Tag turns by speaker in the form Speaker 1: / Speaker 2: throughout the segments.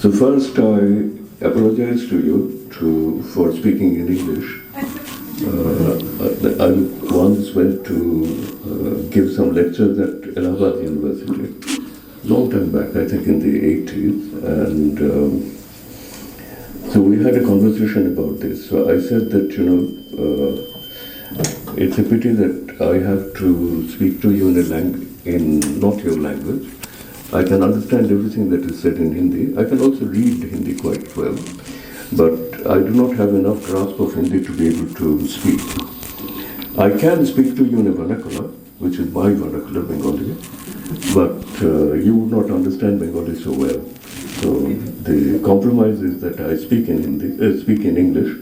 Speaker 1: So first, I apologize to you for speaking in English. I once went to give some lectures at Allahabad University, long time back, I think in the 80s, and so we had a conversation about this. So I said that, it's a pity that I have to speak to you in not your language. I can understand everything that is said in Hindi. I can also read Hindi quite well, but I do not have enough grasp of Hindi to be able to speak. I can speak to you in a vernacular, which is my vernacular, Bengali, but you would not understand Bengali so well. So the compromise is that I speak in Hindi, speak in English,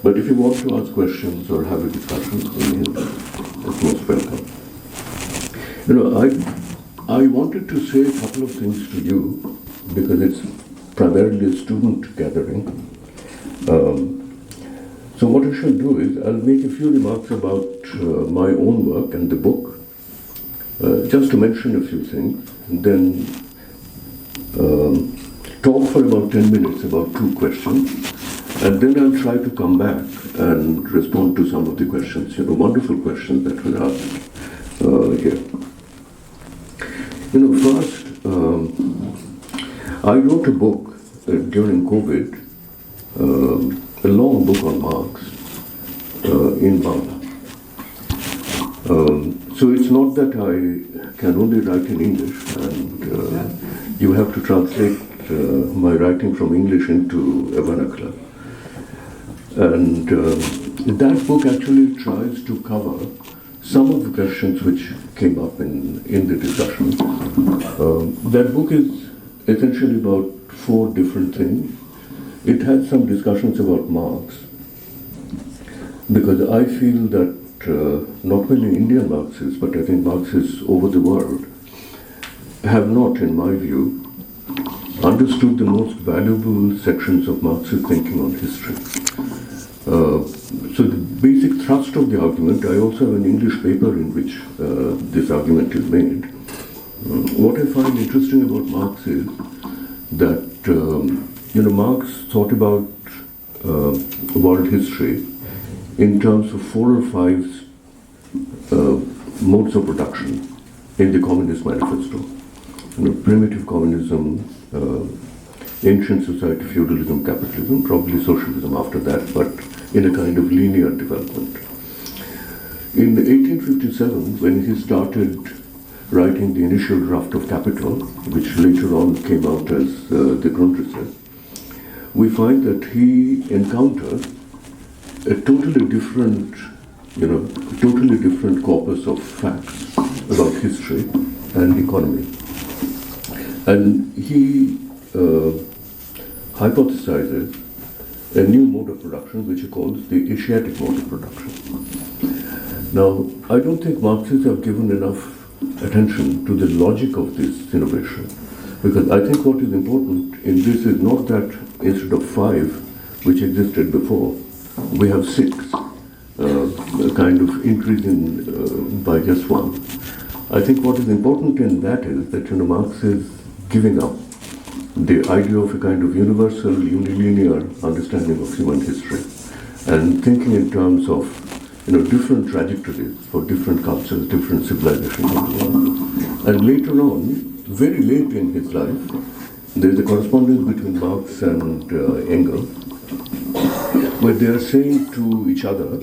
Speaker 1: but if you want to ask questions or have a discussion in Hindi, it's most welcome. I wanted to say a couple of things to you because it's primarily a student gathering. So what I shall do is I'll make a few remarks about my own work and the book, just to mention a few things, and then talk for about 10 minutes about two questions, and then I'll try to come back and respond to some of the questions, wonderful questions that were asked here. First, I wrote a book during COVID, a long book on Marx in Bangla. So it's not that I can only write in English, and you have to translate my writing from English into a vernacular. And that book actually tries to cover some of the questions which came up in the discussion. That book is essentially about four different things. It has some discussions about Marx, because I feel that not only Indian Marxists, but I think Marxists over the world have not, in my view, understood the most valuable sections of Marxist thinking on history. So the basic thrust of the argument, I also have an English paper in which this argument is made. What I find interesting about Marx is that Marx thought about world history in terms of 4 or 5 modes of production in the Communist Manifesto. Primitive communism, ancient society, feudalism, capitalism, probably socialism after that, but in a kind of linear development. In 1857, when he started writing the initial draft of Capital, which later on came out as the Grundrisse, we find that he encountered a totally different corpus of facts about history and economy. And he hypothesizes a new mode of production, which he calls the Asiatic mode of production. Now, I don't think Marxists have given enough attention to the logic of this innovation, because I think what is important in this is not that instead of 5, which existed before, we have 6, a kind of increase in by just 1. I think what is important in that is that Marx is giving up the idea of a kind of universal, unilinear understanding of human history and thinking in terms of different trajectories for different cultures, different civilizations of the world. And later on, very late in his life, there is a correspondence between Marx and Engels, where they are saying to each other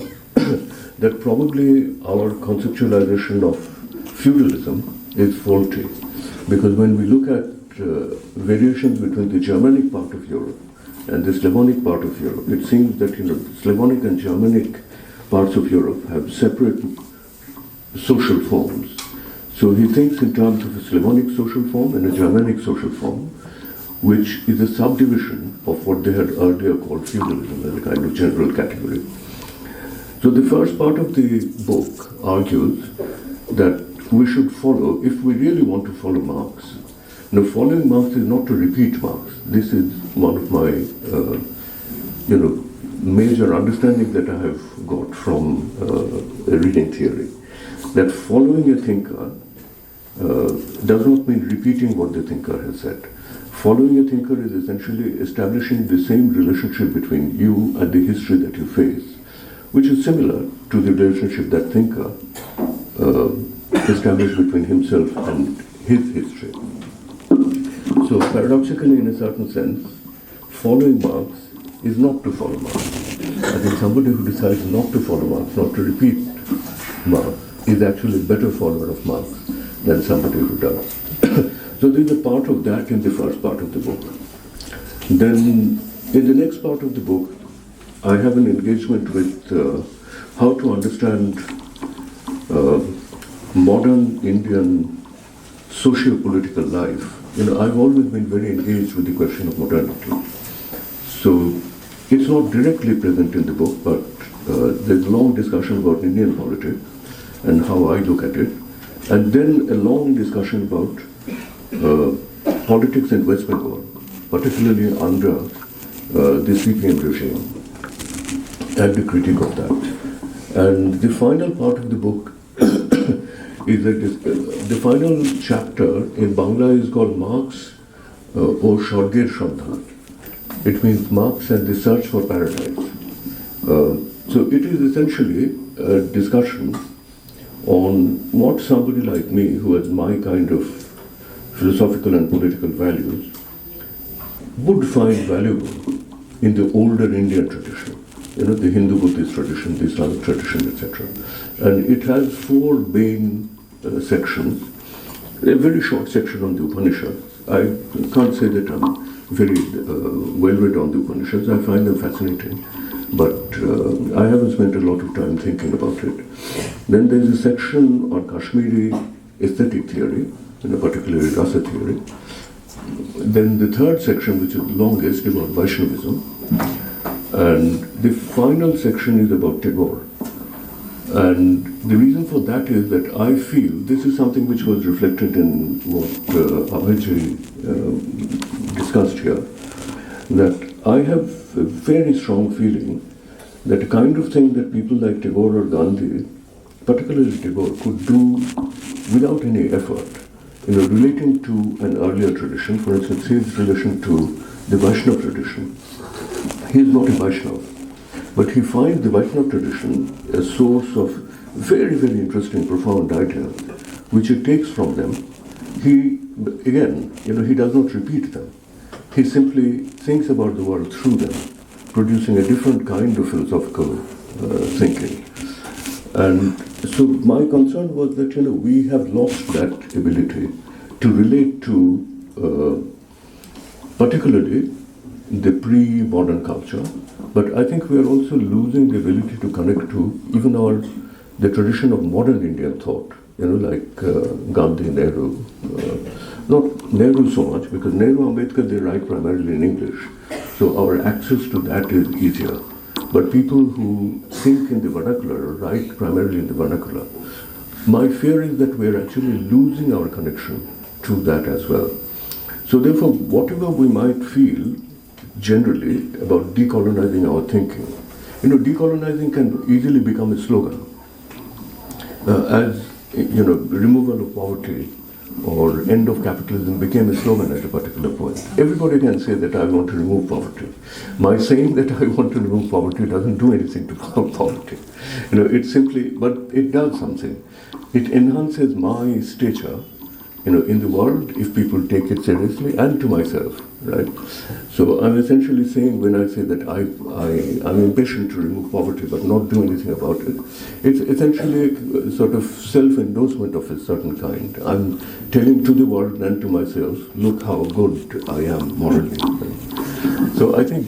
Speaker 1: that probably our conceptualization of feudalism is faulty, because when we look at variations between the Germanic part of Europe and the Slavonic part of Europe, it seems that Slavonic and Germanic parts of Europe have separate social forms. So he thinks in terms of a Slavonic social form and a Germanic social form, which is a subdivision of what they had earlier called feudalism as a kind of general category. So the first part of the book argues that we should follow, if we really want to follow Marx. Now, following Marx is not to repeat Marx. This is one of my, major understanding that I have got from a reading theory. That following a thinker does not mean repeating what the thinker has said. Following a thinker is essentially establishing the same relationship between you and the history that you face, which is similar to the relationship that thinker established between himself and his history. So paradoxically, in a certain sense, following Marx is not to follow Marx. I think somebody who decides not to follow Marx, not to repeat Marx, is actually a better follower of Marx than somebody who does. So there's a part of that in the first part of the book. Then in the next part of the book, I have an engagement with how to understand modern Indian socio-political life. I've always been very engaged with the question of modernity. So it's not directly present in the book, but there's a long discussion about Indian politics and how I look at it. And then a long discussion about politics in West Bengal, particularly under the CPM regime, and the critique of that. And the final part of the book is the final chapter in Bangla is called Marx or Shargir Shandhan. It means Marx and the Search for Paradise. So it is essentially a discussion on what somebody like me, who has my kind of philosophical and political values, would find valuable in the older Indian tradition, the Hindu-Buddhist tradition, the Islamic tradition, etc. And it has four main sections. A very short section on the Upanishads. I can't say that I'm very well-read on the Upanishads. I find them fascinating, but I haven't spent a lot of time thinking about it. Then there's a section on Kashmiri aesthetic theory, particularly rasa theory. Then the third section, which is the longest, about Vaishnavism. And the final section is about Tagore. And the reason for that is that I feel, this is something which was reflected in what Abhay discussed here, that I have a very strong feeling that the kind of thing that people like Tagore or Gandhi, particularly Tagore, could do without any effort, relating to an earlier tradition, for instance, his relation to the Vaishnava tradition. He is not a Vaishnava, but he finds the Vaishnava tradition a source of very, very interesting, profound ideas, which he takes from them. He does not repeat them. He simply thinks about the world through them, producing a different kind of philosophical thinking. And so my concern was that, we have lost that ability to relate to particularly the pre-modern culture, but I think we are also losing the ability to connect to even the tradition of modern Indian thought, like Gandhi, Nehru. Not Nehru so much, because Nehru, Ambedkar, they write primarily in English, so our access to that is easier. But people who think in the vernacular, write primarily in the vernacular. My fear is that we are actually losing our connection to that as well. So therefore, whatever we might feel generally about decolonizing our thinking, decolonizing can easily become a slogan. Removal of poverty or end of capitalism became a slogan at a particular point. Everybody can say that I want to remove poverty. My saying that I want to remove poverty doesn't do anything to poverty. It simply, but it does something. It enhances my stature, in the world, if people take it seriously, and to myself, right? So I'm essentially saying, when I say that I'm impatient to remove poverty but not do anything about it, it's essentially a sort of self-endorsement of a certain kind. I'm telling to the world and to myself, look how good I am morally. Right? So I think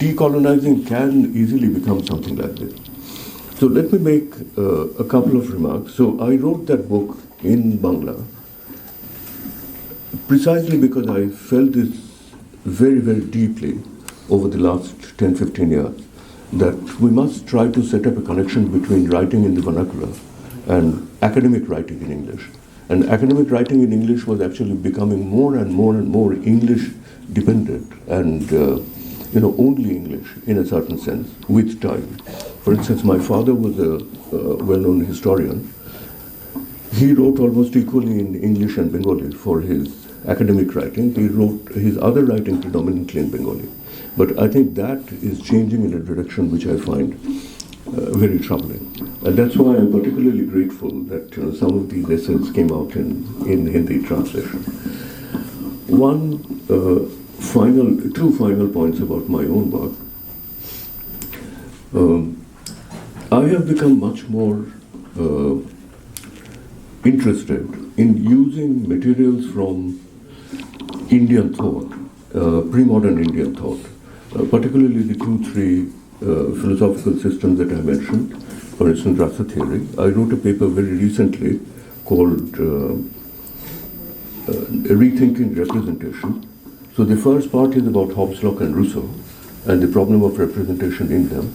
Speaker 1: decolonizing can easily become something like this. So let me make a couple of remarks. So I wrote that book in Bangla precisely because I felt this very, very deeply over the last 10-15 years, that we must try to set up a connection between writing in the vernacular and academic writing in English. And academic writing in English was actually becoming more and more and more English dependent and only English in a certain sense with time. For instance, my father was a well-known historian. He wrote almost equally in English and Bengali for his academic writing. He wrote his other writing predominantly in Bengali. But I think that is changing in a direction which I find very troubling. And that's why I'm particularly grateful that some of these essays came out in Hindi translation. Two final points about my own work. I have become much more interested in using materials from Indian thought, pre-modern Indian thought, particularly the 2-3 philosophical systems that I mentioned, for instance, Rasa theory. I wrote a paper very recently called Rethinking Representation. So the first part is about Hobbes, Locke and Rousseau and the problem of representation in them.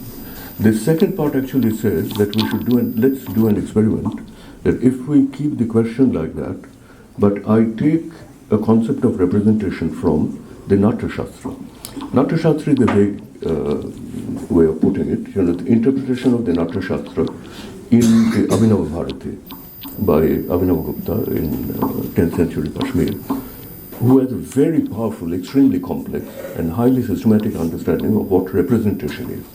Speaker 1: The second part actually says that we should let's do an experiment, that if we keep the question like that, but I take a concept of representation from the Natya Shastra. Natya Shastra is a vague way of putting it, the interpretation of the Natya Shastra in the Abhinav Bharati by Abhinav Gupta in 10th century Kashmir, who has a very powerful, extremely complex and highly systematic understanding of what representation is.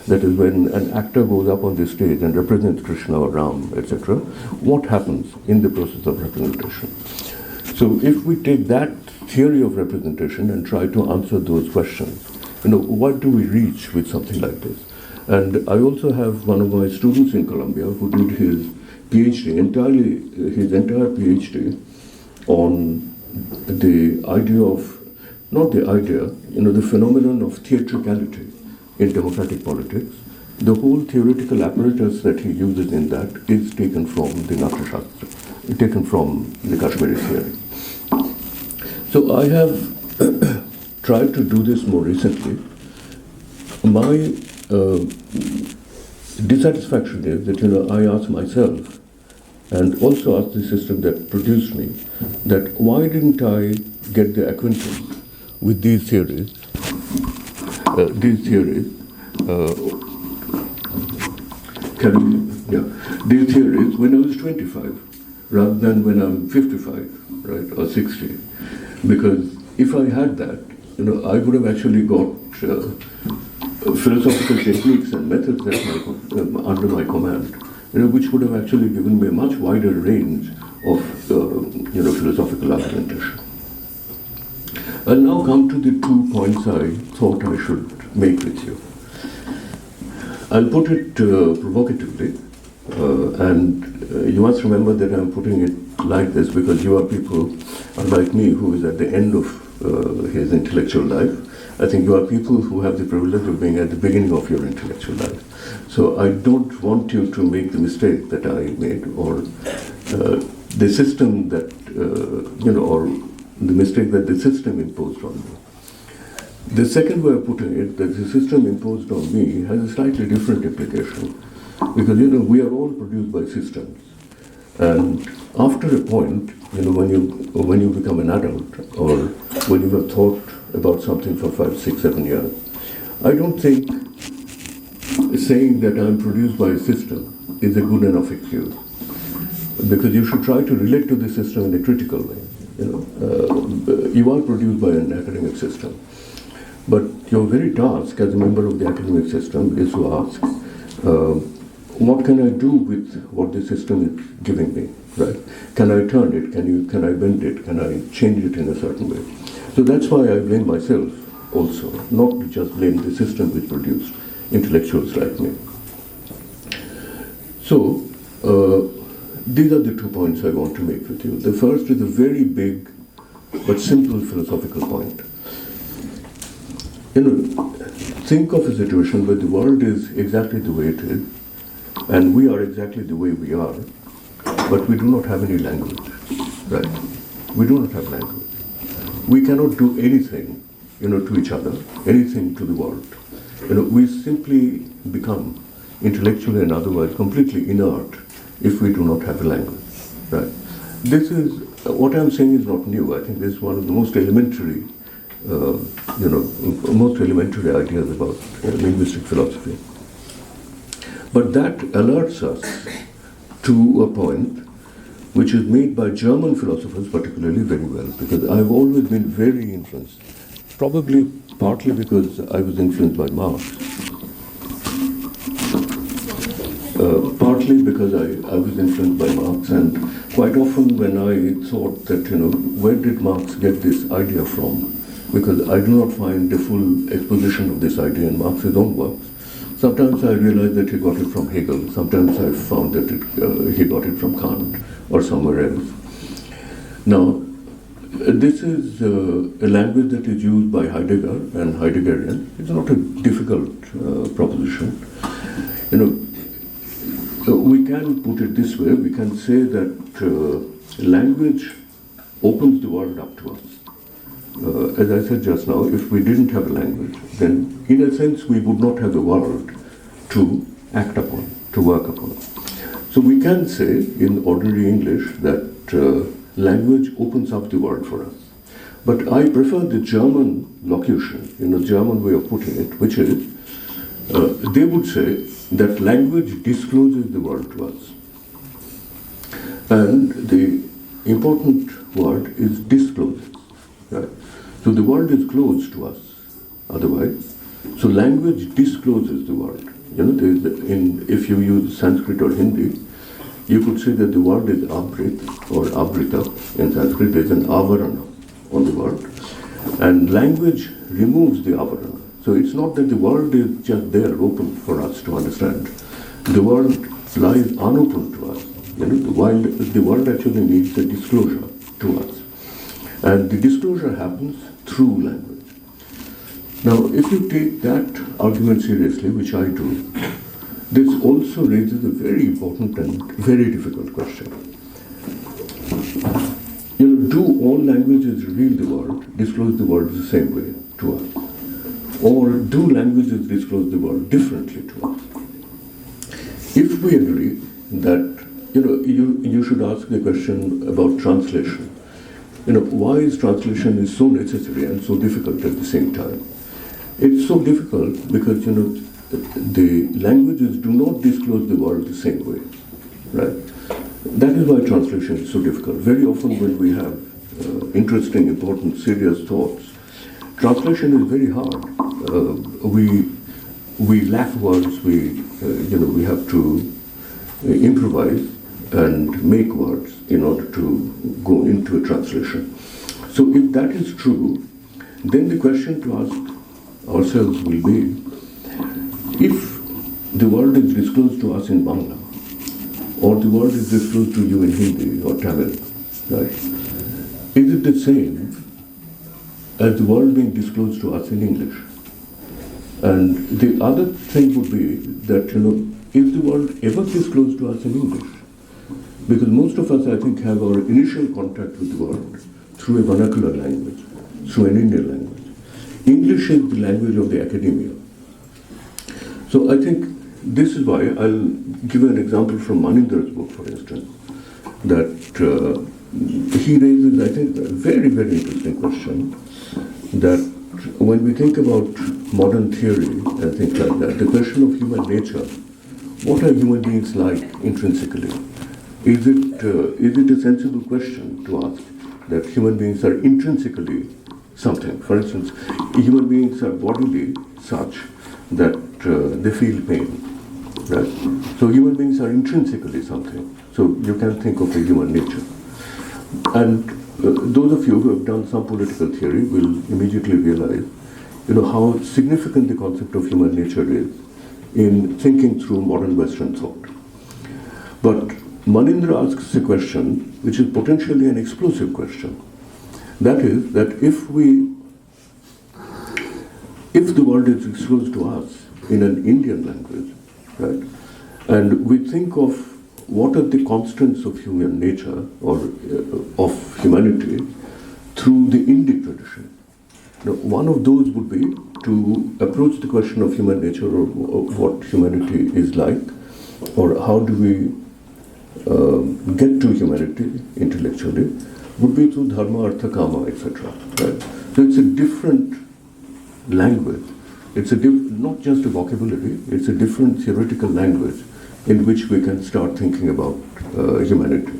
Speaker 1: That is, when an actor goes up on the stage and represents Krishna or Ram, etc., what happens in the process of representation. So if we take that theory of representation and try to answer those questions, what do we reach with something like this? And I also have one of my students in Columbia who did his PhD, his entire PhD on the idea of, not the idea, the phenomenon of theatricality in democratic politics. The whole theoretical apparatus that he uses in that is taken from the Natya Shastra, taken from the Kashmiri theory. So I have tried to do this more recently. My dissatisfaction is that I ask myself, and also ask the system that produced me, that why didn't I get the acquaintance with these theories when I was 25, rather than when I'm 55, right, or 60. Because if I had that, I would have actually got philosophical techniques and methods under my command, which would have actually given me a much wider range of philosophical argumentation. I'll now come to the 2 points I thought I should make with you. I'll put it provocatively, and you must remember that I'm putting it like this because you are people, unlike me, who is at the end of his intellectual life. I think you are people who have the privilege of being at the beginning of your intellectual life. So I don't want you to make the mistake that I made, or the system that, or the mistake that the system imposed on me. The second way of putting it, that the system imposed on me, has a slightly different implication. Because, we are all produced by systems. And after a point, when you become an adult, or when you have thought about something for 5, 6, 7 years, I don't think saying that I'm produced by a system is a good enough excuse. Because you should try to relate to the system in a critical way. You are produced by an academic system. But your very task as a member of the academic system is to ask, what can I do with what the system is giving me, right? Can I turn it? Can I bend it? Can I change it in a certain way? So that's why I blame myself also, not to just blame the system which produced intellectuals like me. So, these are the 2 points I want to make with you. The first is a very big but simple philosophical point. Think of a situation where the world is exactly the way it is, and we are exactly the way we are, but we do not have any language, right? We do not have language. We cannot do anything, to each other, anything to the world. We simply become intellectually and otherwise completely inert if we do not have a language, right? This is, what I'm saying is not new. I think this is one of the most elementary, ideas about linguistic philosophy. But that alerts us to a point which is made by German philosophers particularly very well, because I've always been very influenced, probably partly because I was influenced by Marx, partly because I was influenced by Marx, and quite often when I thought that, where did Marx get this idea from? Because I do not find the full exposition of this idea in Marx's own works. Sometimes I realized that he got it from Hegel, sometimes I found that he got it from Kant or somewhere else. Now, this is a language that is used by Heidegger and Heideggerians. It's not a difficult proposition. We can put it this way, we can say that language opens the world up to us. As I said just now, if we didn't have a language, then in a sense we would not have the world to act upon, to work upon. So we can say in ordinary English that language opens up the world for us. But I prefer the German locution, German way of putting it, which is, they would say that language discloses the world to us. And the important word is discloses. Right? So the world is closed to us otherwise. So language discloses the world. If you use Sanskrit or Hindi, you could say that the word is abrit or abrita. In Sanskrit, there is an avarana on the word. And language removes the avarana. So it's not that the world is just there, open for us to understand. The world lies unopened to us. While the world actually needs a disclosure to us. And the disclosure happens through language. Now, if you take that argument seriously, which I do, this also raises a very important and very difficult question. Do all languages reveal the world, disclose the world the same way to us? Or do languages disclose the world differently to us? If we agree that, you should ask the question about translation. Why is translation is so necessary and so difficult at the same time? It's so difficult because, the languages do not disclose the world the same way, right? That is why translation is so difficult. Very often when we have interesting, important, serious thoughts, translation is very hard. We lack words. We have to improvise and make words in order to go into a translation. So if that is true, then the question to ask ourselves will be, if the world is disclosed to us in Bangla, or the world is disclosed to you in Hindi or Tamil, right? Is it the same as the world being disclosed to us in English? And the other thing would be that, is the world ever disclosed to us in English? Because most of us, I think, have our initial contact with the world through a vernacular language, through an Indian language. English is the language of the academia. So I think this is why I'll give an example from Manindra's book, for instance, that he raises, I think, a very, very interesting question, that when we think about modern theory and things like that, the question of human nature, what are human beings like intrinsically? Is it a sensible question to ask that human beings are intrinsically something? For instance, human beings are bodily such that they feel pain, right? So human beings are intrinsically something. So you can think of a human nature. And those of you who have done some political theory will immediately realize, how significant the concept of human nature is in thinking through modern Western thought. But Manindra asks a question which is potentially an explosive question. That is, that if the world is disclosed to us in an Indian language, right, and we think of what are the constants of human nature or of humanity through the Indic tradition. Now, one of those would be to approach the question of human nature or what humanity is like, or how do we get to humanity intellectually, would be through dharma, artha, kama, etc. Right? So it's a different language. It's not just a vocabulary, it's a different theoretical language in which we can start thinking about humanity.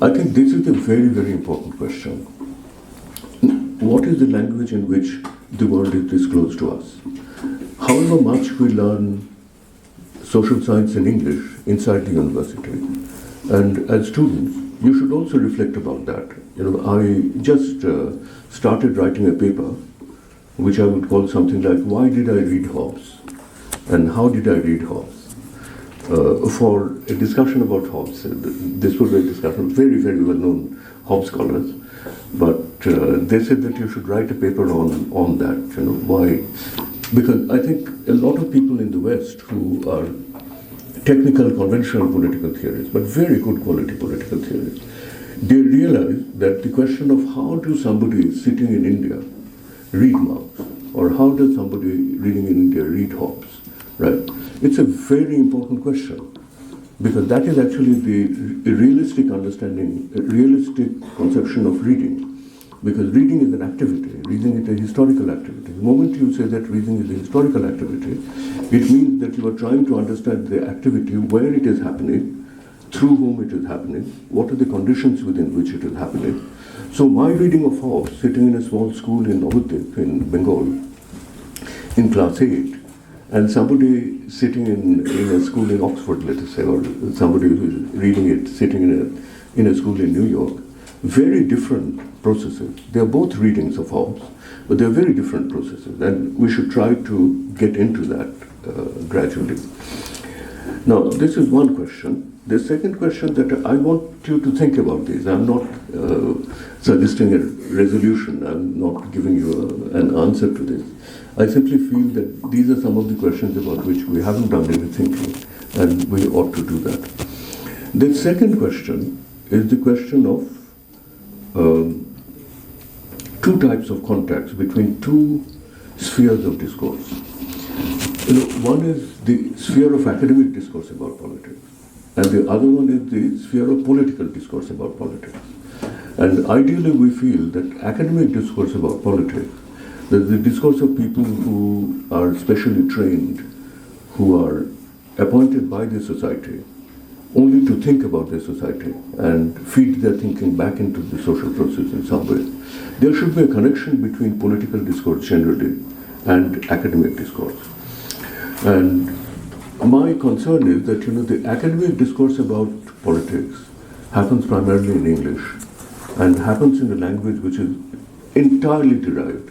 Speaker 1: I think this is a very, very important question. What is the language in which the world is disclosed to us? However much we learn social science in English inside the university, and as students, you should also reflect about that. I just started writing a paper, which I would call something like, why did I read Hobbes? And how did I read Hobbes? For a discussion about Hobbes. This was a discussion of very, very well-known Hobbes scholars, but they said that you should write a paper on that. Why? Because I think a lot of people in the West who are technical, conventional political theorists, but very good quality political theorists, they realize that the question of how do somebody sitting in India read Marx, or how does somebody reading in India read Hobbes, right? It's a very important question, because that is actually the realistic understanding, a realistic conception of reading. Because reading is an activity, reading is a historical activity. The moment you say that reading is a historical activity, it means that you are trying to understand the activity, where it is happening, through whom it is happening, what are the conditions within which it is happening. So my reading of Hobbes, sitting in a small school in Navadvip in Bengal, in class 8, and somebody sitting in a school in Oxford, let us say, or somebody who is reading it sitting in a school in New York, very different processes. They are both readings of Hobbes, but they are very different processes, and we should try to get into that gradually. Now, this is one question. The second question that I want you to think about this, I'm not suggesting a resolution, I'm not giving you an answer to this. I simply feel that these are some of the questions about which we haven't done any thinking, and we ought to do that. The second question is the question of two types of contacts between two spheres of discourse. One is the sphere of academic discourse about politics, and the other one is the sphere of political discourse about politics. And ideally we feel that academic discourse about politics, that the discourse of people who are specially trained, who are appointed by the society only to think about their society and feed their thinking back into the social process in some way. There should be a connection between political discourse generally and academic discourse. And my concern is that the academic discourse about politics happens primarily in English and happens in a language which is entirely derived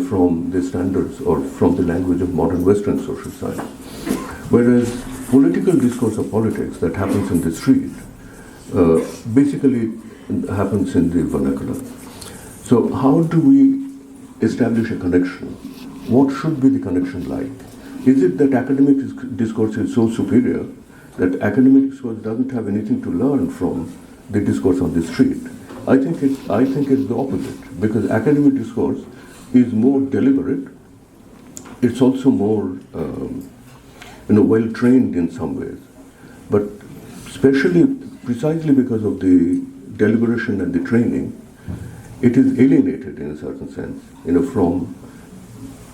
Speaker 1: from the standards or from the language of modern Western social science. Whereas political discourse of politics that happens in the street basically happens in the vernacular. So how do we establish a connection? What should be the connection like? Is it that academic discourse is so superior that academic discourse doesn't have anything to learn from the discourse on the street? I think it's the opposite, because academic discourse is more deliberate. It's also more well trained in some ways, but precisely because of the deliberation and the training, it is alienated in a certain sense, from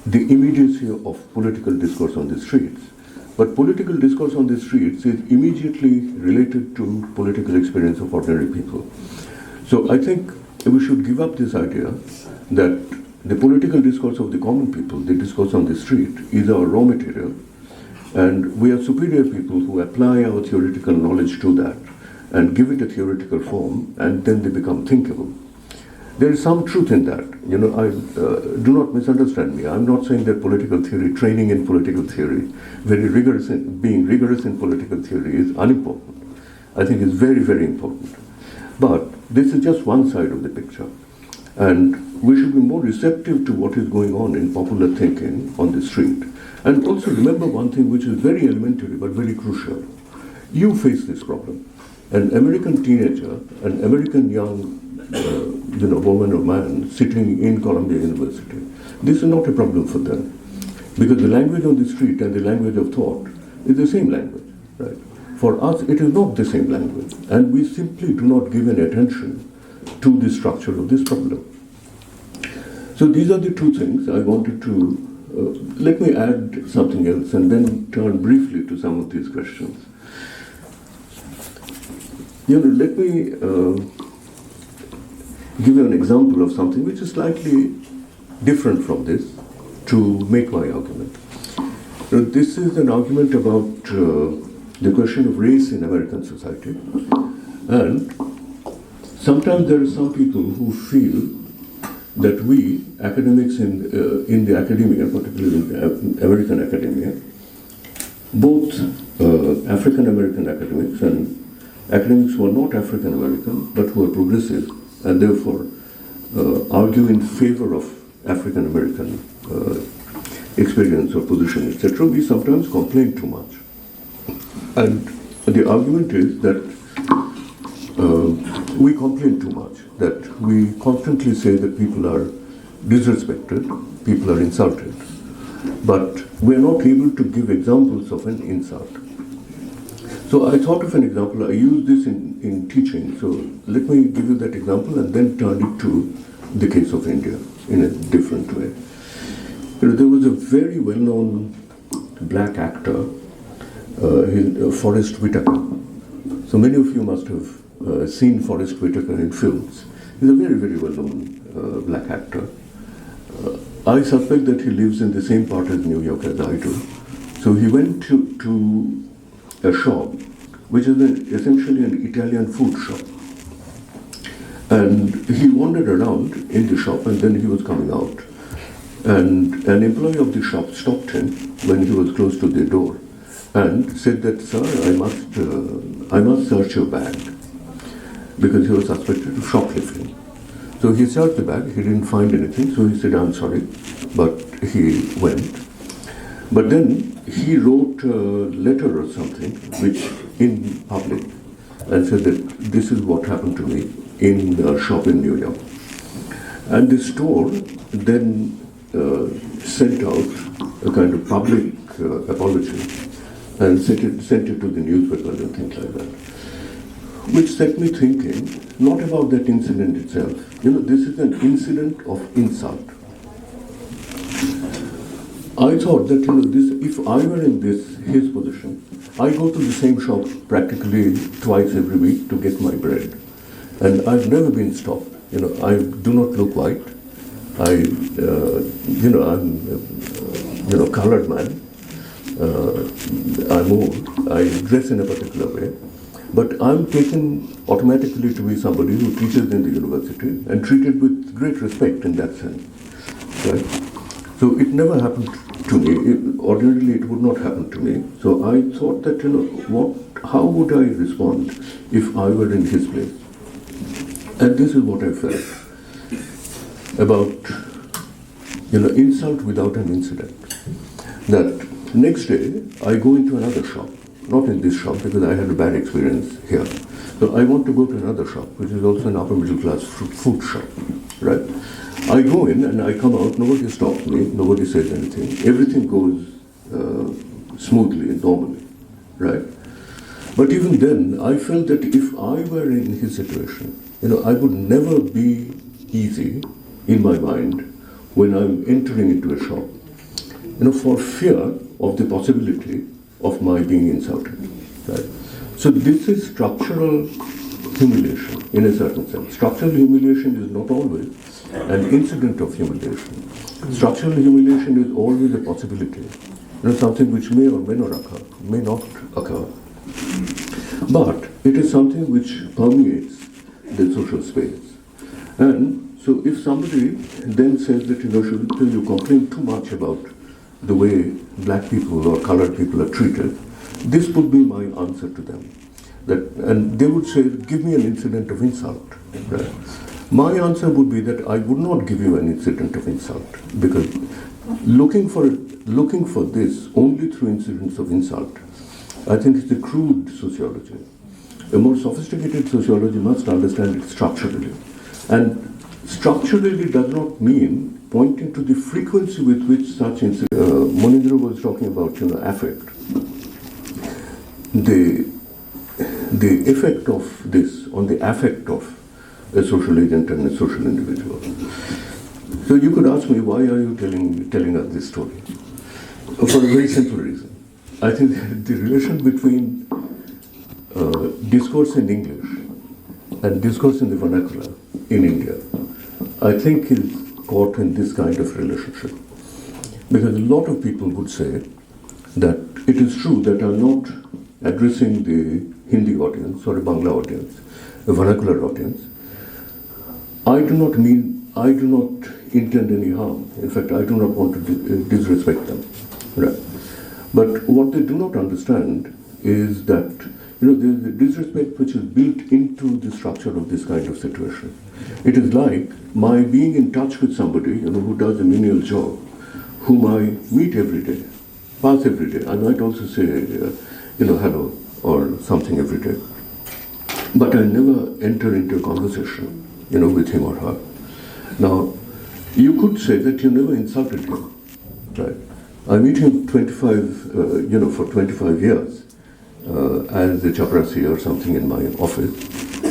Speaker 1: the immediacy of political discourse on the streets. But political discourse on the streets is immediately related to political experience of ordinary people. So I think we should give up this idea that the political discourse of the common people, the discourse on the street, is our raw material, and we are superior people who apply our theoretical knowledge to that and give it a theoretical form, and then they become thinkable. There is some truth in that. Do not misunderstand me. I'm not saying that political theory, training in political theory, being rigorous in political theory is unimportant. I think it's very, very important. But this is just one side of the picture. And we should be more receptive to what is going on in popular thinking on the street. And also remember one thing which is very elementary but very crucial. You face this problem. An American teenager, an American young woman or man sitting in Columbia University, this is not a problem for them, because the language on the street and the language of thought is the same language, right? For us, it is not the same language, and we simply do not give any attention to the structure of this problem. So these are the two things I wanted to. Let me add something else and then turn briefly to some of these questions. Let me give you an example of something which is slightly different from this to make my argument. This is an argument about the question of race in American society, and sometimes there are some people who feel that we academics in the academia, particularly in American academia, both African American academics and academics who are not African American but who are progressive and therefore argue in favor of African American experience or position, etc., we sometimes complain too much. And the argument is that we complain too much, that we constantly say that people are disrespected, people are insulted, but we are not able to give examples of an insult. So I thought of an example. I use this in teaching, so let me give you that example and then turn it to the case of India in a different way. There was a very well-known black actor, Forrest Whitaker. So many of you must have seen Forrest Whitaker in films. He's a very, very well-known black actor. I suspect that he lives in the same part of New York as I do. So he went to a shop, which is essentially an Italian food shop. And he wandered around in the shop, and then he was coming out. And an employee of the shop stopped him when he was close to the door and said that, "Sir, I must search your bag," because he was suspected of shoplifting. So he searched the bag, he didn't find anything, so he said, "I'm sorry," but he went. But then he wrote a letter or something, which in public, and said that this is what happened to me in a shop in New York. And the store then sent out a kind of public apology and sent it to the newspapers and things like that, which set me thinking not about that incident itself. This is an incident of insult. I thought that if I were in his position, I go to the same shop practically twice every week to get my bread, and I've never been stopped. I do not look white. I'm colored man. I'm old. I dress in a particular way, but I'm taken automatically to be somebody who teaches in the university and treated with great respect in that sense. Right? So it never happened to me. Ordinarily, it would not happen to me. So I thought that, how would I respond if I were in his place? And this is what I felt about, insult without an incident. That next day, I go into another shop, not in this shop because I had a bad experience here. So I want to go to another shop, which is also an upper middle class food shop, right? I go in and I come out, nobody stops me, nobody says anything. Everything goes smoothly and normally, right? But even then, I felt that if I were in his situation, I would never be easy in my mind when I'm entering into a shop, for fear of the possibility of my being insulted, right? So this is structural humiliation in a certain sense. Structural humiliation is not always an incident of humiliation. Structural humiliation is always a possibility, something which may or may not occur. But it is something which permeates the social space. And so if somebody then says that, you complain too much about the way black people or colored people are treated, this would be my answer to them. And they would say, give me an incident of insult. Right? My answer would be that I would not give you an incident of insult, because looking for this only through incidents of insult, I think it's a crude sociology. A more sophisticated sociology must understand it structurally. And structurally does not mean pointing to the frequency with which such incidents. Manindra was talking about, affect. The effect of this on the affect of a social agent and a social individual. So you could ask me, why are you telling us this story? For a very simple reason. I think the relation between discourse in English and discourse in the vernacular in India I think is caught in this kind of relationship. Because a lot of people would say that it is true that I'm not addressing the Hindi audience or a Bangla audience, a vernacular audience. I do not intend any harm. In fact, I do not want to disrespect them. Right. But what they do not understand is that there's a disrespect which is built into the structure of this kind of situation. It is like my being in touch with somebody who does a menial job, whom I meet every day, pass every day. I might also say hello or something every day, but I never enter into a conversation with him or her. Now, you could say that you never insulted him, right? I meet him for 25 years as a chaprasi or something in my office,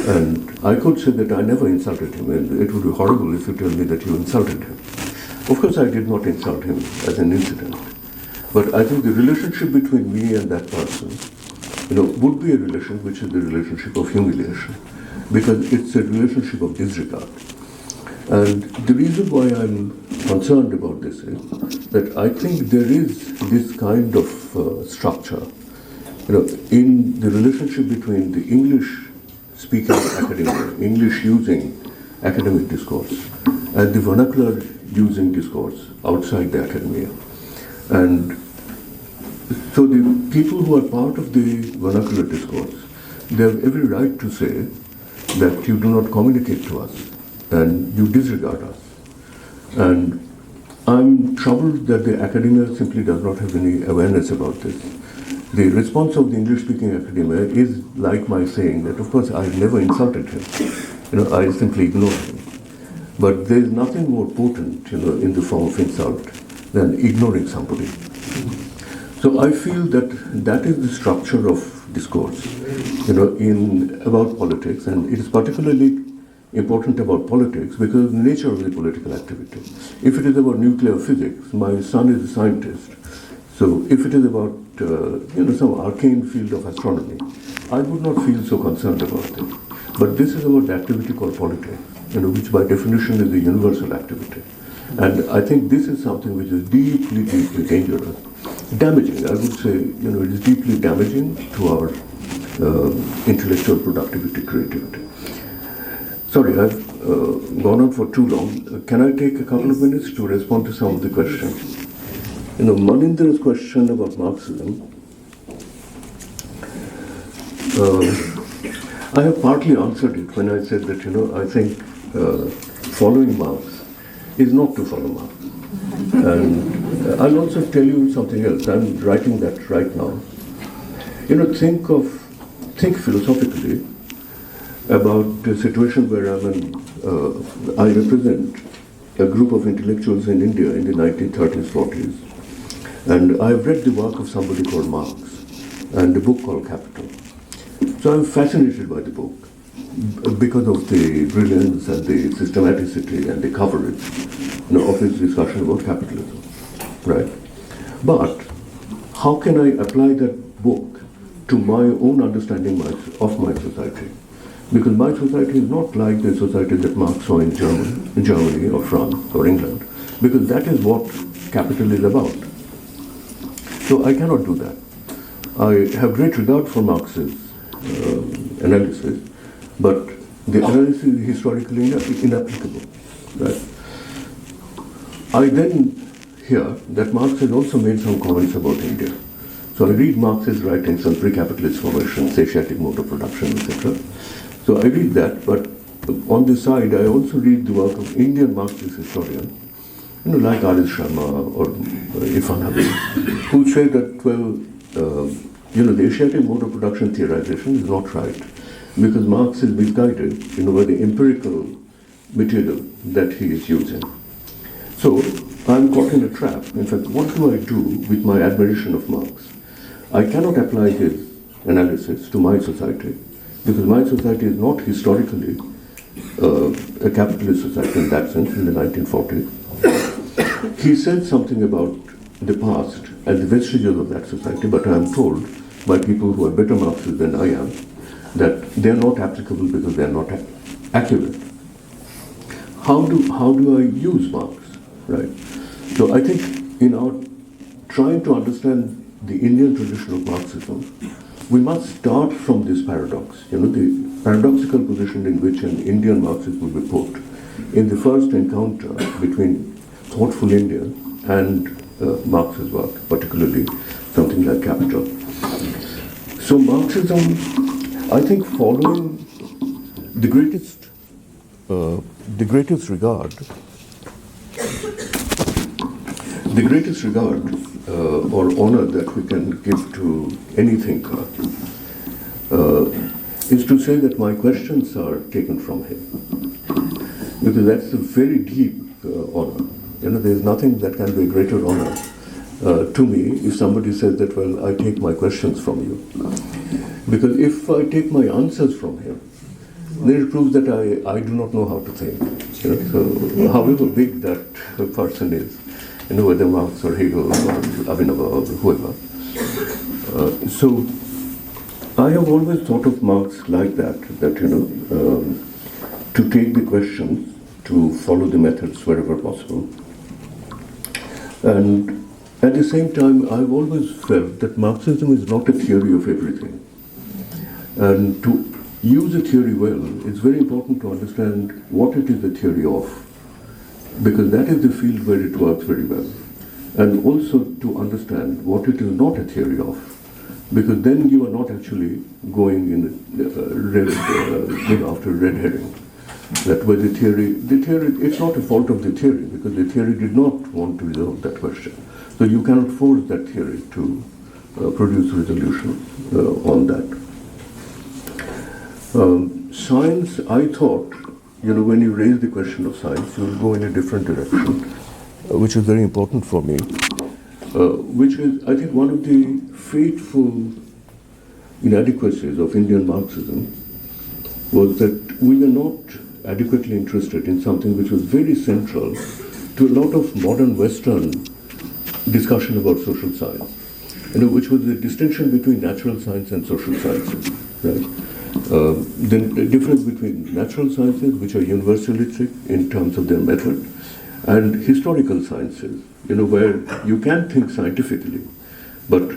Speaker 1: and I could say that I never insulted him, and it would be horrible if you tell me that you insulted him. Of course, I did not insult him as an incident, but I think the relationship between me and that person, would be a relation which is the relationship of humiliation, because it's a relationship of disregard. And the reason why I'm concerned about this is that I think there is this kind of structure, in the relationship between the English-speaking academia, English-using academic discourse, and the vernacular-using discourse outside the academia. And so the people who are part of the vernacular discourse, they have every right to say that you do not communicate to us and you disregard us. And I'm troubled that the academia simply does not have any awareness about this. The response of the English-speaking academia is like my saying that, of course, I've never insulted him. I simply ignore him. But there's nothing more potent, in the form of insult than ignoring somebody. So I feel that that is the structure of discourse, about politics, and it is particularly important about politics because of the nature of the political activity. If it is about nuclear physics, my son is a scientist. So if it is about some arcane field of astronomy, I would not feel so concerned about it. But this is about the activity called politics, which by definition is a universal activity. And I think this is something which is deeply, deeply dangerous. Damaging, I would say, it is deeply damaging to our intellectual productivity, creativity. Sorry, I've gone on for too long. Can I take a couple of minutes to respond to some of the questions? Manindra's question about Marxism, I have partly answered it when I said that, I think following Marx is not to follow Marx. And I'll also tell you something else. I'm writing that right now. Think philosophically about a situation where I represent a group of intellectuals in India in the 1930s, 40s. And I've read the work of somebody called Marx and a book called Capital. So I'm fascinated by the book because of the brilliance and the systematicity and the coverage of his discussion about capitalism, right? But how can I apply that book to my own understanding of my society? Because my society is not like the society that Marx saw in Germany or France or England, because that is what capital is about. So I cannot do that. I have great regard for Marx's analysis, but the analysis is historically inapplicable. Right? I then hear that Marx has also made some comments about India. So I read Marx's writings on pre-capitalist formations, Asiatic mode of production, etc. So I read that, but on the side I also read the work of Indian Marxist historians, like R.S. Sharma or Irfan Habib, who say that, the Asiatic mode of production theorization is not right, because Marx is misguided, by the empirical material that he is using. So I'm caught in a trap. In fact, what do I do with my admiration of Marx? I cannot apply his analysis to my society, because my society is not historically a capitalist society in that sense, in the 1940s. He said something about the past and the vestiges of that society, but I am told by people who are better Marxists than I am that they are not applicable because they are not accurate. how do I use Marx, right? So I think in our trying to understand the Indian tradition of Marxism, we must start from this paradox, the paradoxical position in which an Indian Marxist would be put in the first encounter between thoughtful India and Marx's work, particularly something like Capital. So Marxism, I think, following the greatest regard or honor that we can give to any thinker is to say that my questions are taken from him, because that's a very deep honor. There's nothing that can be a greater honor to me if somebody says that, well, I take my questions from you. Because if I take my answers from him, then it proves that I do not know how to think. So however big that person is, whether Marx or Hegel or Abhinav or whoever. So I have always thought of Marx like that to take the questions, to follow the methods wherever possible. And at the same time, I've always felt that Marxism is not a theory of everything. And to use a theory well, it's very important to understand what it is a theory of, because that is the field where it works very well. And also to understand what it is not a theory of, because then you are not actually going after red herring. That was the theory, it's not a fault of the theory, because the theory did not want to resolve that question. So you cannot force that theory to produce resolution on that. Science, I thought, when you raise the question of science, you will go in a different direction, which is very important for me, which is, I think, one of the fateful inadequacies of Indian Marxism was that we were not adequately interested in something which was very central to a lot of modern Western discussion about social science, which was the distinction between natural science and social sciences, right? The difference between natural sciences, which are universalistic in terms of their method, and historical sciences, where you can think scientifically, but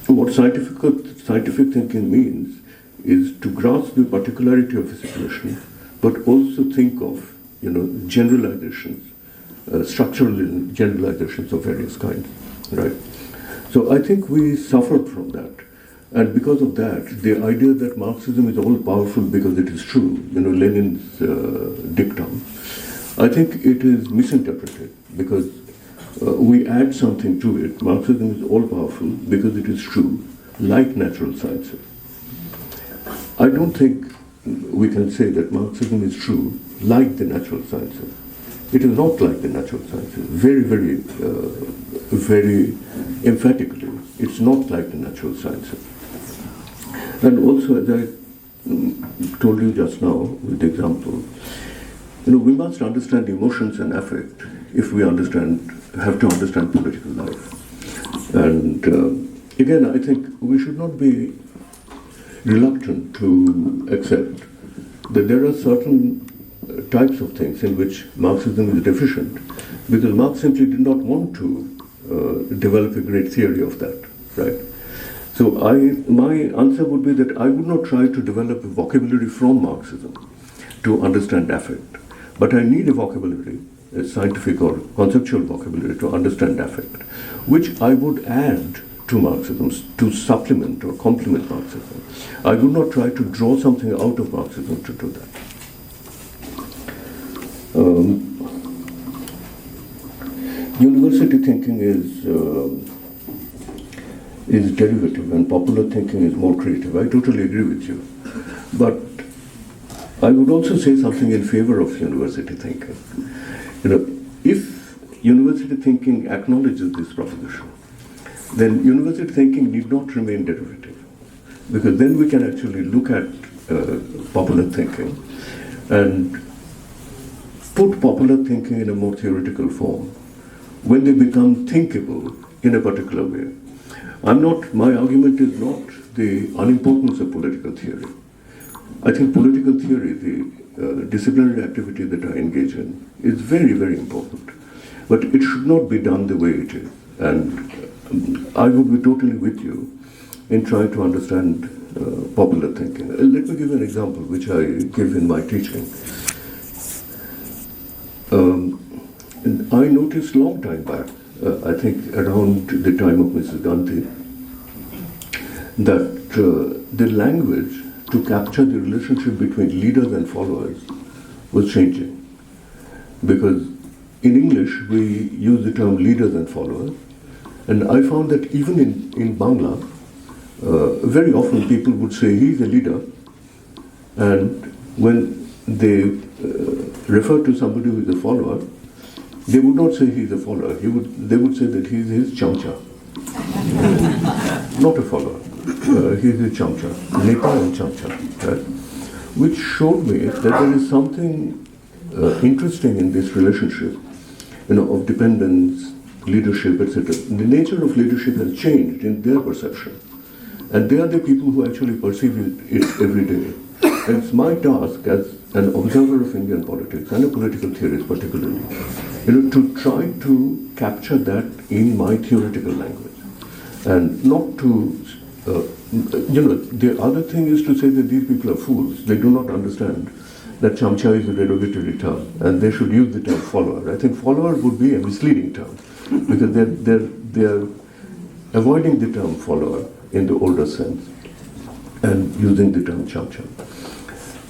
Speaker 1: what scientific thinking means is to grasp the particularity of a situation, but also think of, generalizations, structural generalizations of various kinds, right? So I think we suffered from that. And because of that, the idea that Marxism is all powerful because it is true, Lenin's dictum, I think it is misinterpreted, because we add something to it. Marxism is all powerful because it is true, like natural sciences. I don't think we can say that Marxism is true like the natural sciences. It is not like the natural sciences. Very, very, very emphatically, it's not like the natural sciences. And also, as I told you just now with the example, we must understand emotions and affect if we have to understand political life. And again, I think we should not be reluctant to accept that there are certain types of things in which Marxism is deficient, because Marx simply did not want to develop a great theory of that, right? So my answer would be that I would not try to develop a vocabulary from Marxism to understand affect, but I need a vocabulary, a scientific or conceptual vocabulary to understand affect, which I would add to Marxism to supplement or complement Marxism. I would not try to draw something out of Marxism to do that. University thinking is derivative and popular thinking is more creative. I totally agree with you. But I would also say something in favor of university thinking. If university thinking acknowledges this proposition, then university thinking need not remain derivative, because then we can actually look at popular thinking and put popular thinking in a more theoretical form when they become thinkable in a particular way. My argument is not the unimportance of political theory. I think political theory, the disciplinary activity that I engage in is very, very important. But it should not be done the way it is. And I would be totally with you in trying to understand popular thinking. Let me give an example which I give in my teaching. I noticed long time back, I think around the time of Mrs. Gandhi, that the language to capture the relationship between leaders and followers was changing. Because in English we use the term leaders and followers, and I found that even in Bangla, very often people would say he's a leader, and when they refer to somebody who is a follower, they would not say he's a follower. They would say that he's his chamcha. Not a follower. He's a chamcha. Neta and chamcha. Right? Which showed me that there is something interesting in this relationship, of dependence, leadership, etc. The nature of leadership has changed in their perception. And they are the people who actually perceive it every day. And it's my task as an observer of Indian politics and a political theorist particularly, to try to capture that in my theoretical language. And not to, the other thing is to say that these people are fools. They do not understand that chamcha is a derogatory term, and they should use the term follower. I think follower would be a misleading term, because they're avoiding the term follower in the older sense and using the term chamcha.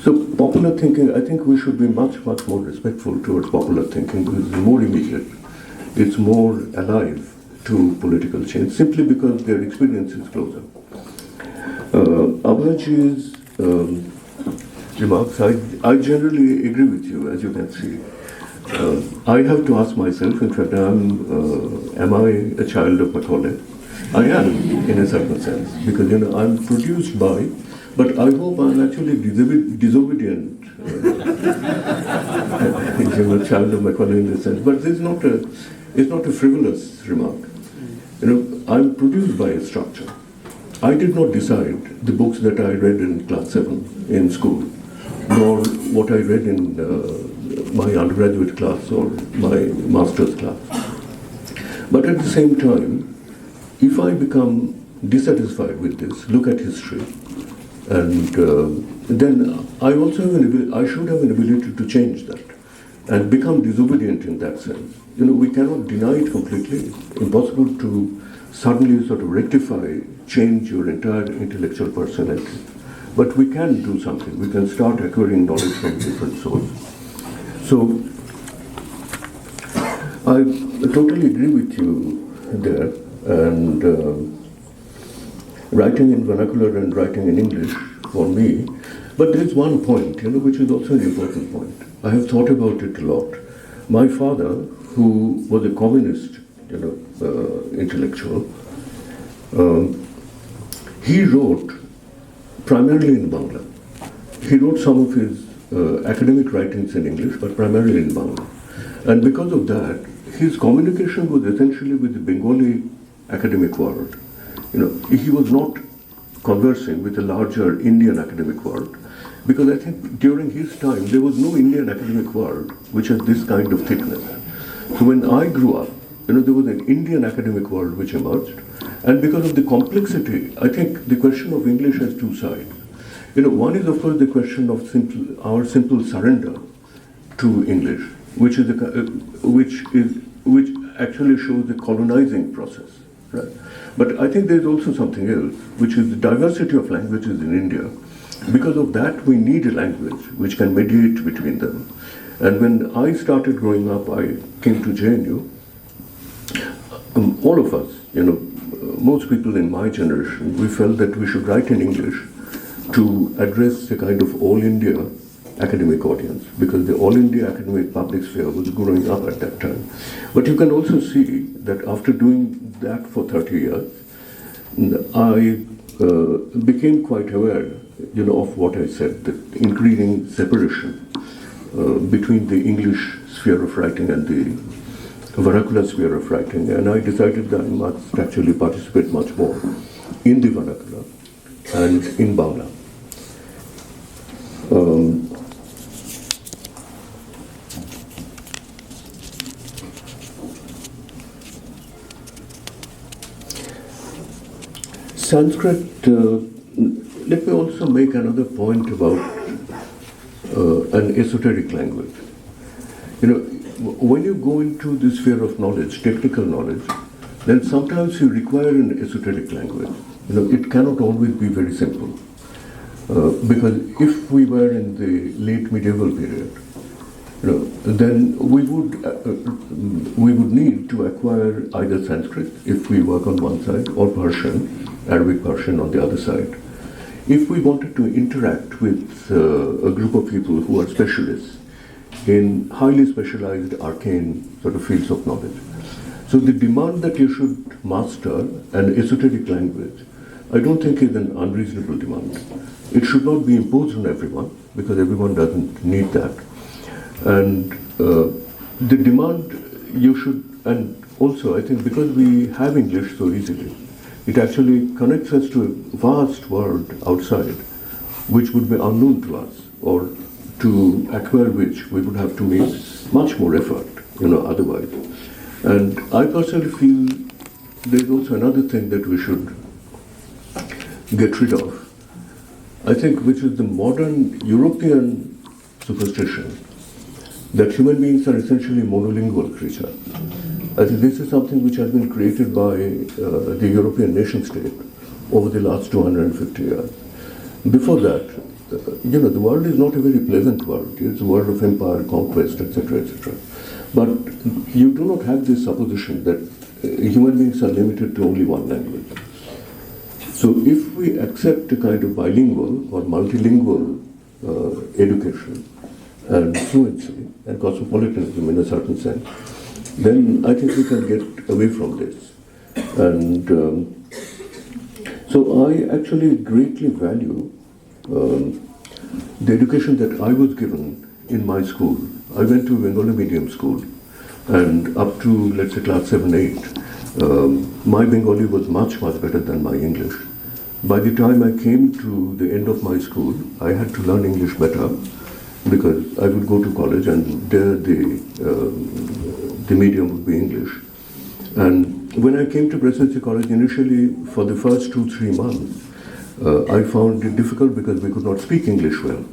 Speaker 1: So popular thinking, I think we should be much, much more respectful towards popular thinking because it's more immediate, it's more alive to political change, simply because their experience is closer. Abhayji's remarks, I generally agree with you, as you can see. I have to ask myself, in fact, am I a child of Macaulay? I am, in a certain sense, because I'm produced by, but I hope I'm actually disobedient. I'm a child of Macaulay in this sense, but it's not a frivolous remark. I'm produced by a structure. I did not decide the books that I read in class 7 in school, nor what I read in my undergraduate class or my master's class. But at the same time, if I become dissatisfied with this, look at history, and then I should have an ability to change that and become disobedient in that sense. We cannot deny it completely. Impossible to suddenly sort of rectify, change your entire intellectual personality. But we can do something. We can start acquiring knowledge from different sources. So I totally agree with you there. And writing in vernacular and writing in English for me. But there is one point, which is also an important point. I have thought about it a lot. My father, who was a communist, intellectual, he wrote primarily in Bangla. He wrote some of his academic writings in English, but primarily in Bangla. And because of that, his communication was essentially with the Bengali academic world. He was not conversing with the larger Indian academic world, because I think during his time there was no Indian academic world which had this kind of thickness. So when I grew up, there was an Indian academic world which emerged, and because of the complexity, I think the question of English has two sides. One is of course the question of our simple surrender to English, which actually shows the colonizing process. Right. But I think there's also something else, which is the diversity of languages in India. Because of that, we need a language which can mediate between them. And when I started growing up, I came to JNU. All of us, most people in my generation, we felt that we should write in English to address the kind of all India academic audience, because the all India academic public sphere was growing up at that time. But you can also see that after doing that for 30 years, I became quite aware, of what I said, the increasing separation between the English sphere of writing and the vernacular sphere of writing, and I decided that I must actually participate much more in the vernacular and in Bangla. Sanskrit, let me also make another point about an esoteric language. You know, when you go into the sphere of knowledge, technical knowledge, then sometimes you require an esoteric language. You know, it cannot always be very simple. Because if we were in the late medieval period, you know, then we would need to acquire either Sanskrit if we work on one side, or Persian, Arabic Persian on the other side. If we wanted to interact with a group of people who are specialists in highly specialized arcane sort of fields of knowledge. So the demand that you should master an esoteric language, I don't think is an unreasonable demand. It should not be imposed on everyone, because everyone doesn't need that. And the demand you should, and also I think because we have English so easily, it actually connects us to a vast world outside, which would be unknown to us, or to acquire which we would have to make much more effort, you know, otherwise. And I personally feel there's also another thing that we should get rid of, I think, which is the modern European superstition that human beings are essentially monolingual creatures. I think this is something which has been created by the European nation state over the last 250 years. Before that, you know, the world is not a very pleasant world. It's a world of empire, conquest, etc., etc. But you do not have this supposition that human beings are limited to only one language. So if we accept a kind of bilingual or multilingual education and fluency and cosmopolitanism in a certain sense, then I think we can get away from this. And so I actually greatly value the education that I was given in my school. I went to a Bengali medium school, and up to, let's say, class 7, 8, my Bengali was much, much better than my English. By the time I came to the end of my school, I had to learn English better, because I would go to college and there the medium would be English. And when I came to Presidency College, initially for the first 2-3 months, I found it difficult because we could not speak English well.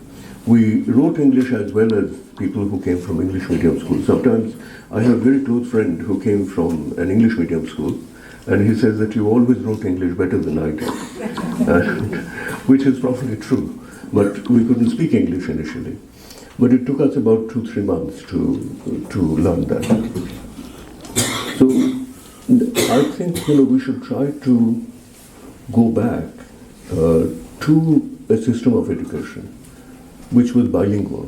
Speaker 1: We wrote English as well as people who came from English medium school. Sometimes I have a very close friend who came from an English medium school, and he says that you always wrote English better than I did, and, which is probably true. But we couldn't speak English initially. But it took us about 2-3 months to learn that. So I think, you know, we should try to go back to a system of education which was bilingual,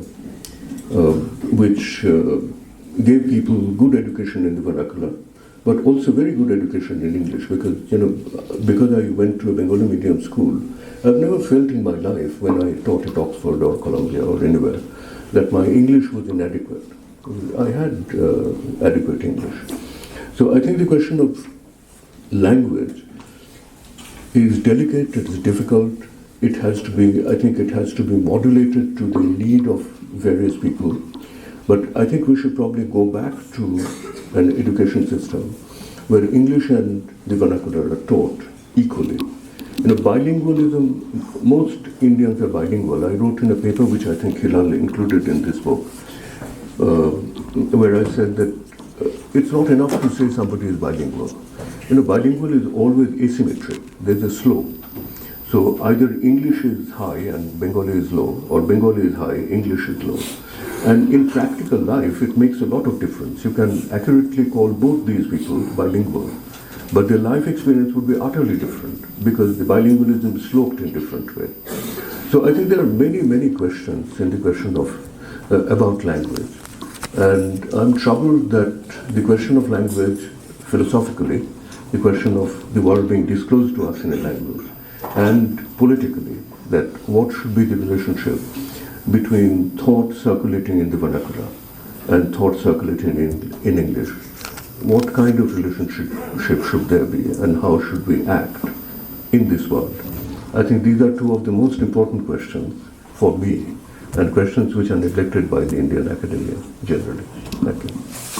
Speaker 1: which gave people good education in the vernacular, but also very good education in English, because, you know, because I went to a Bengali medium school, I've never felt in my life when I taught at Oxford or Columbia or anywhere that my English was inadequate. I had adequate English. So I think the question of language is delicate, it's difficult. It has to be, I think it has to be modulated to the need of various people. But I think we should probably go back to an education system where English and the vernacular are taught equally. You know, bilingualism, most Indians are bilingual. I wrote in a paper which I think Hilal included in this book, where I said that it's not enough to say somebody is bilingual. You know, bilingual is always asymmetric. There's a slope. So either English is high and Bengali is low, or Bengali is high, English is low. And in practical life, it makes a lot of difference. You can accurately call both these people bilingual, but their life experience would be utterly different because the bilingualism is sloped in different way. So I think there are many, many questions in the question of about language. And I'm troubled that the question of language, philosophically, the question of the world being disclosed to us in a language, and politically, that what should be the relationship between thought circulating in the vernacular and thought circulating in English. What kind of relationship should there be, and how should we act in this world? I think these are two of the most important questions for me, and questions which are neglected by the Indian academia generally. Thank you.